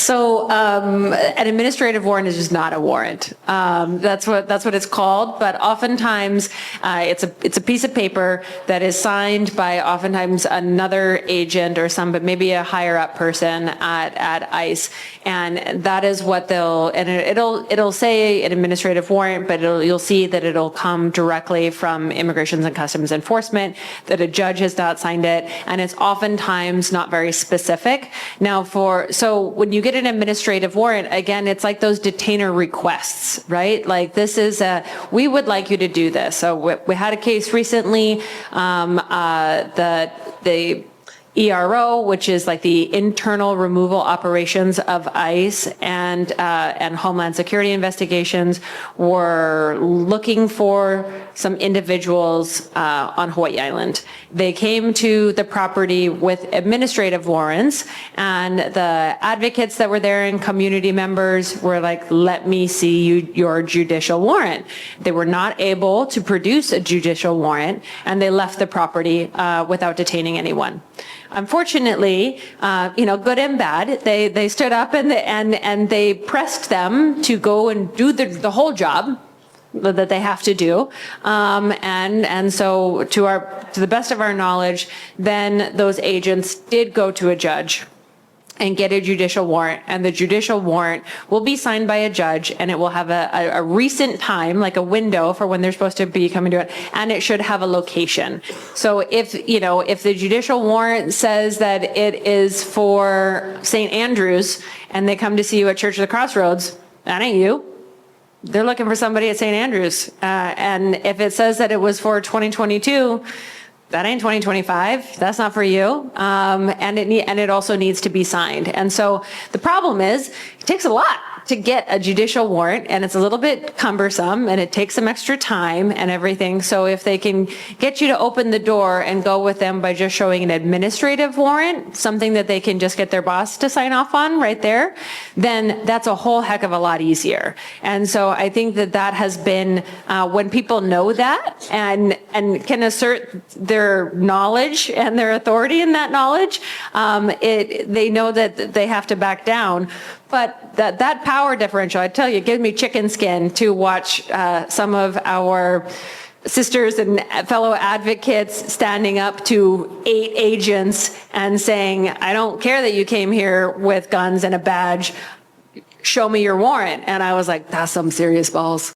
An administrative warrant is just not a warrant. That's what it's called. But oftentimes, it's a piece of paper that is signed by oftentimes another agent or but maybe a higher up person at ICE, and that is what it'll say an administrative warrant, but you'll see that it'll come directly from Immigration and Customs Enforcement, that a judge has not signed it, and it's oftentimes not very specific. Now, so when you get an administrative warrant, again, it's like those detainer requests, right? Like this is we would like you to do this. So we had a case recently, the ERO, which is like the internal removal operations of ICE and Homeland Security investigations, were looking for some individuals on Hawaii Island. They came to the property with administrative warrants, and the advocates that were there and community members were like, let me see your judicial warrant. They were not able to produce a judicial warrant, and they left the property without detaining anyone. Unfortunately, good and bad, they stood up and they pressed them to go and do the whole job that they have to do, and so to the best of our knowledge, then those agents did go to a judge and get a judicial warrant, and the judicial warrant will be signed by a judge, and it will have a recent time, like a window for when they're supposed to be coming to it, and it should have a location. So if the judicial warrant says that it is for St. Andrews, and they come to see you at Church of the Crossroads, that ain't you. They're looking for somebody at St. Andrews. And if it says that it was for 2022, that ain't 2025. That's not for you. And it also needs to be signed. And so the problem is, it takes a lot to get a judicial warrant, and it's a little bit cumbersome, and it takes some extra time and everything. So if they can get you to open the door and go with them by just showing an administrative warrant, something that they can just get their boss to sign off on right there, then that's a whole heck of a lot easier. And so I think that has been, when people know that and can assert their knowledge and their authority in that knowledge, they know that they have to back down. But that power differential, I tell you, gives me chicken skin to watch some of our sisters and fellow advocates standing up to 8 agents and saying, I don't care that you came here with guns and a badge, show me your warrant. And I was like, that's some serious balls.